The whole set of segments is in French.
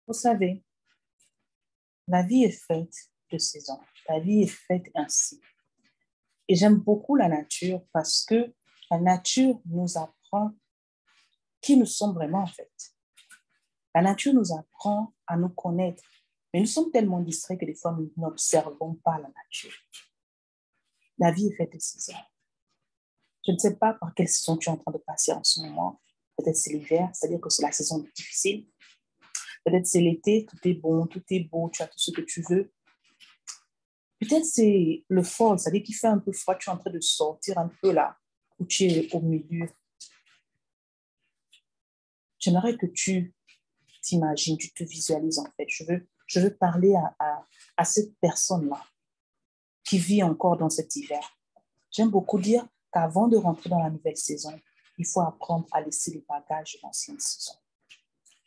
Vous savez, la vie est faite de saisons. La vie est faite ainsi. Et j'aime beaucoup la nature parce que la nature nous apprend qui nous sommes vraiment en fait. La nature nous apprend à nous connaître. Mais nous sommes tellement distraits que des fois, nous n'observons pas la nature. La vie est faite de saisons. Je ne sais pas par quelle saison tu es en train de passer en ce moment. Peut-être c'est l'hiver, c'est-à-dire que c'est la saison difficile. Peut-être c'est l'été, tout est bon, tout est beau, tu as tout ce que tu veux. Peut-être c'est le fall, c'est-à-dire qu'il fait un peu froid, tu es en train de sortir un peu là, où tu es au milieu. J'aimerais que tu t'imagines, tu te visualises en fait. Je veux parler à cette personne-là qui vit encore dans cet hiver. J'aime beaucoup dire qu'avant de rentrer dans la nouvelle saison, il faut apprendre à laisser les bagages de l'ancienne saison.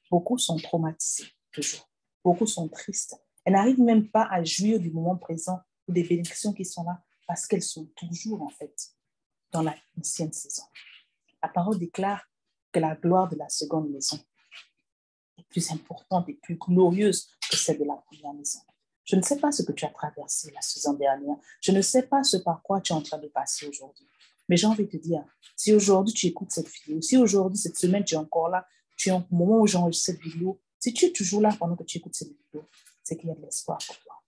Beaucoup sont traumatisés, toujours. Beaucoup sont tristes. Elles n'arrivent même pas à jouir du moment présent ou des bénédictions qui sont là parce qu'elles sont toujours, en fait, dans l'ancienne saison. La parole déclare que la gloire de la seconde maison est plus importante et plus glorieuse que celle de la première maison. Je ne sais pas ce que tu as traversé la saison dernière. Je ne sais pas ce par quoi tu es en train de passer aujourd'hui. Mais j'ai envie de te dire, si aujourd'hui tu écoutes cette vidéo, si aujourd'hui, cette semaine, tu es encore là, tu es au moment où j'enregistre cette vidéo, si tu es toujours là pendant que tu écoutes cette vidéo, c'est qu'il y a de l'espoir pour toi.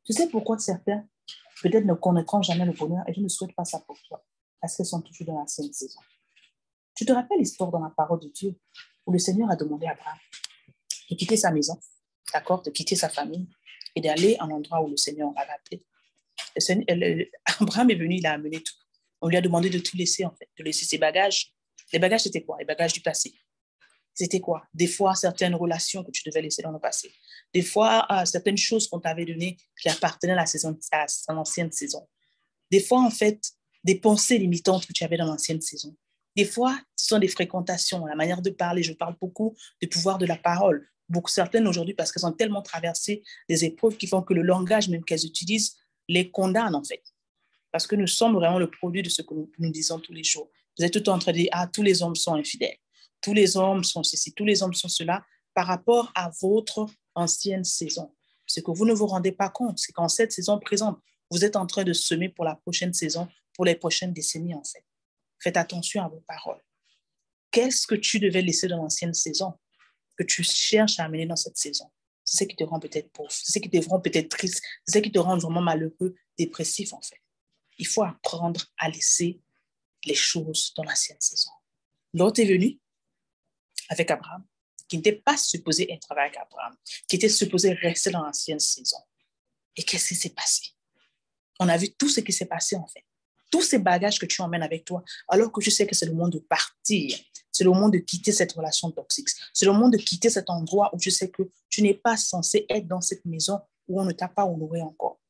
Tu sais pourquoi certains, peut-être ne connaîtront jamais le bonheur et je ne souhaite pas ça pour toi, parce qu'elles sont toujours dans l'ancienne saison. Tu te rappelles l'histoire dans la parole de Dieu où le Seigneur a demandé à Abraham de quitter sa maison, d'accord, de quitter sa famille et d'aller à un endroit où le Seigneur l'avait appelé. Abraham est venu, il a amené tout. On lui a demandé de tout laisser, en fait, de laisser ses bagages. Les bagages, c'était quoi? Les bagages du passé. C'était quoi? Des fois, certaines relations que tu devais laisser dans le passé. Des fois, certaines choses qu'on t'avait données qui appartenaient à l'ancienne saison. Des fois, en fait, des pensées limitantes que tu avais dans l'ancienne saison. Des fois, ce sont des fréquentations, la manière de parler. Je parle beaucoup du pouvoir de la parole. Beaucoup certaines aujourd'hui, parce qu'elles ont tellement traversé des épreuves qui font que le langage même qu'elles utilisent les condamne, en fait. Parce que nous sommes vraiment le produit de ce que nous disons tous les jours. Vous êtes tout le temps en train de dire, ah, tous les hommes sont infidèles. Tous les hommes sont ceci, tous les hommes sont cela, par rapport à votre ancienne saison. Ce que vous ne vous rendez pas compte, c'est qu'en cette saison présente, vous êtes en train de semer pour la prochaine saison, pour les prochaines décennies, en fait. Faites attention à vos paroles. Qu'est-ce que tu devais laisser dans l'ancienne saison que tu cherches à amener dans cette saison? C'est ce qui te rend peut-être pauvre, c'est ce qui te rend peut-être triste, c'est ce qui te rend vraiment malheureux, dépressif, en fait. Il faut apprendre à laisser les choses dans l'ancienne saison. L'autre est venu avec Abraham, qui n'était pas supposé être avec Abraham, qui était supposé rester dans l'ancienne saison. Et qu'est-ce qui s'est passé? On a vu tout ce qui s'est passé, en fait. Tous ces bagages que tu emmènes avec toi, alors que tu sais que c'est le moment de partir, c'est le moment de quitter cette relation toxique, c'est le moment de quitter cet endroit où tu sais que tu n'es pas censé être dans cette maison où on ne t'a pas honoré encore.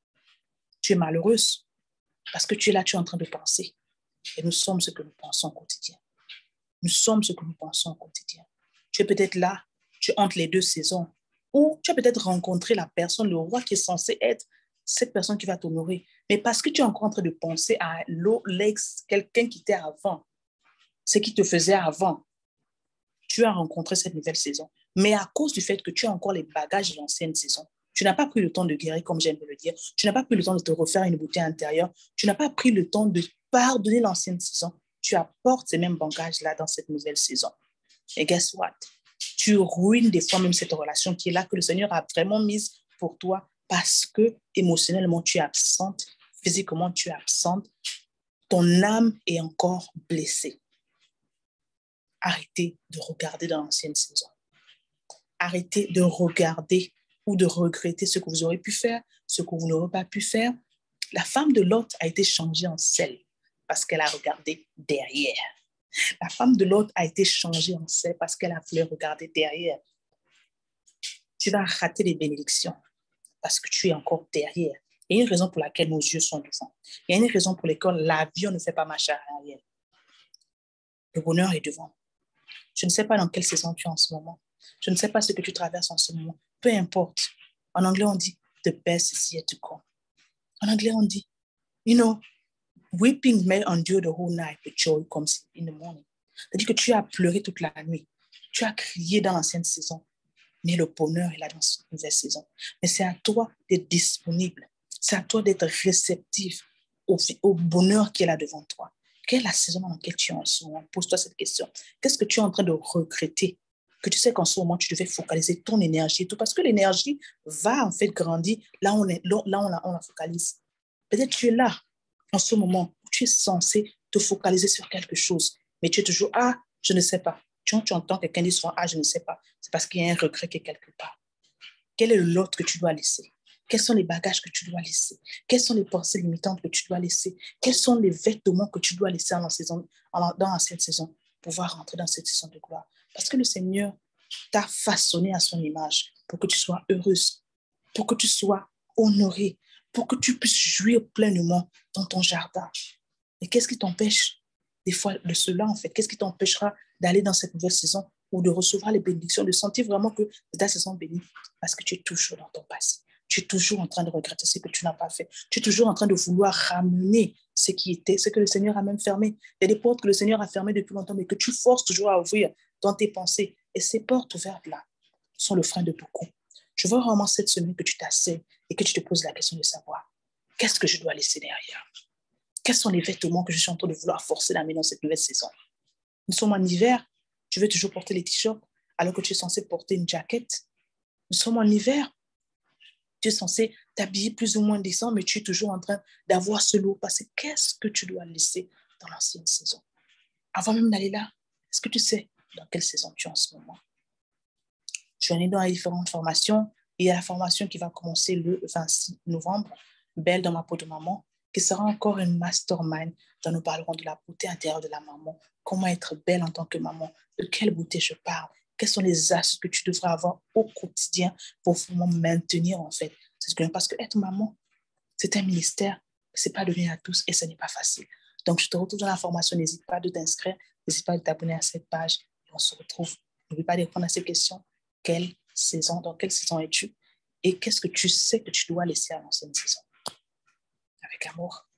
Tu es malheureuse parce que tu es là, tu es en train de penser. Et nous sommes ce que nous pensons au quotidien. Nous sommes ce que nous pensons au quotidien. Tu es peut-être là, tu es entre les deux saisons, ou tu as peut-être rencontré la personne, le roi qui est censé être cette personne qui va t'honorer. Mais parce que tu es encore en train de penser à quelqu'un qui était avant, ce qui te faisait avant, tu as rencontré cette nouvelle saison. Mais à cause du fait que tu as encore les bagages de l'ancienne saison, tu n'as pas pris le temps de guérir, comme j'aime de le dire. Tu n'as pas pris le temps de te refaire une beauté intérieure. Tu n'as pas pris le temps de pardonner l'ancienne saison. Tu apportes ces mêmes bagages-là dans cette nouvelle saison. Et guess what? Tu ruines des fois même cette relation qui est là, que le Seigneur a vraiment mise pour toi parce que émotionnellement, tu es absente, physiquement, tu es absente. Ton âme est encore blessée. Arrêtez de regarder dans l'ancienne saison. Arrêtez de regarder ou de regretter ce que vous aurez pu faire, ce que vous n'aurez pas pu faire. La femme de Lot a été changée en sel parce qu'elle a regardé derrière. La femme de Lot a été changée en sel parce qu'elle a voulu regarder derrière. Tu vas rater les bénédictions parce que tu es encore derrière. Il y a une raison pour laquelle nos yeux sont devant. Il y a une raison pour laquelle l'avion ne fait pas marcher arrière. Le bonheur est devant. Je ne sais pas dans quelle saison tu es en ce moment. Je ne sais pas ce que tu traverses en ce moment. Peu importe. En anglais, on dit the best is yet to come. En anglais, on dit, weeping may endure the whole night, but joy comes in the morning. C'est-à-dire que tu as pleuré toute la nuit. Tu as crié dans l'ancienne saison. Mais le bonheur est là dans cette nouvelle saison. Mais c'est à toi d'être disponible. C'est à toi d'être réceptif au bonheur qui est là devant toi. Quelle est la saison dans laquelle tu es en ce moment? Pose-toi cette question. Qu'est-ce que tu es en train de regretter? Que tu sais qu'en ce moment, tu devais focaliser ton énergie et tout. Parce que l'énergie va en fait grandir là où on la focalise. Peut-être tu es là, en ce moment, où tu es censé te focaliser sur quelque chose. Mais tu es toujours, ah, je ne sais pas. Tu entends quelqu'un dire souvent, ah, je ne sais pas. C'est parce qu'il y a un regret qui est quelque part. Quel est l'autre que tu dois laisser? Quels sont les bagages que tu dois laisser? Quelles sont les pensées limitantes que tu dois laisser? Quels sont les vêtements que tu dois laisser dans l'ancienne saison pour pouvoir rentrer dans cette saison de gloire? Parce que le Seigneur t'a façonné à son image pour que tu sois heureuse, pour que tu sois honorée, pour que tu puisses jouir pleinement dans ton jardin. Et qu'est-ce qui t'empêche des fois de cela, en fait? Qu'est-ce qui t'empêchera d'aller dans cette nouvelle saison ou de recevoir les bénédictions, de sentir vraiment que c'est ta saison bénie? Parce que tu es toujours dans ton passé. Tu es toujours en train de regretter ce que tu n'as pas fait. Tu es toujours en train de vouloir ramener ce que le Seigneur a même fermé. Il y a des portes que le Seigneur a fermées depuis longtemps, mais que tu forces toujours à ouvrir dans tes pensées. Et ces portes ouvertes-là sont le frein de beaucoup. Je veux vraiment cette semaine que tu t'asseyes et que tu te poses la question de savoir qu'est-ce que je dois laisser derrière? Quels sont les vêtements que je suis en train de vouloir forcer la main dans cette nouvelle saison? Nous sommes en hiver, tu veux toujours porter les t-shirts alors que tu es censé porter une jaquette. Nous sommes en hiver, tu es censé t'habiller plus ou moins décent, mais tu es toujours en train d'avoir ce lourd passé. Qu'est-ce que tu dois laisser dans l'ancienne saison? Avant même d'aller là, est-ce que tu sais dans quelle saison tu es en ce moment? Je suis allée dans les différentes formations. Il y a la formation qui va commencer le 26 novembre, Belle dans ma peau de maman, qui sera encore une mastermind dont nous parlerons de la beauté intérieure de la maman, comment être belle en tant que maman, de quelle beauté je parle, quelles sont les astuces que tu devrais avoir au quotidien pour vraiment maintenir en fait. Parce que être maman, c'est un ministère, ce n'est pas donné à tous et ce n'est pas facile. Donc, je te retrouve dans la formation. N'hésite pas de t'inscrire, n'hésite pas de t'abonner à cette page et on se retrouve. N'oublie pas de répondre à ces questions. Dans quelle saison es-tu? Et qu'est-ce que tu sais que tu dois laisser à l'ancienne saison? Avec amour.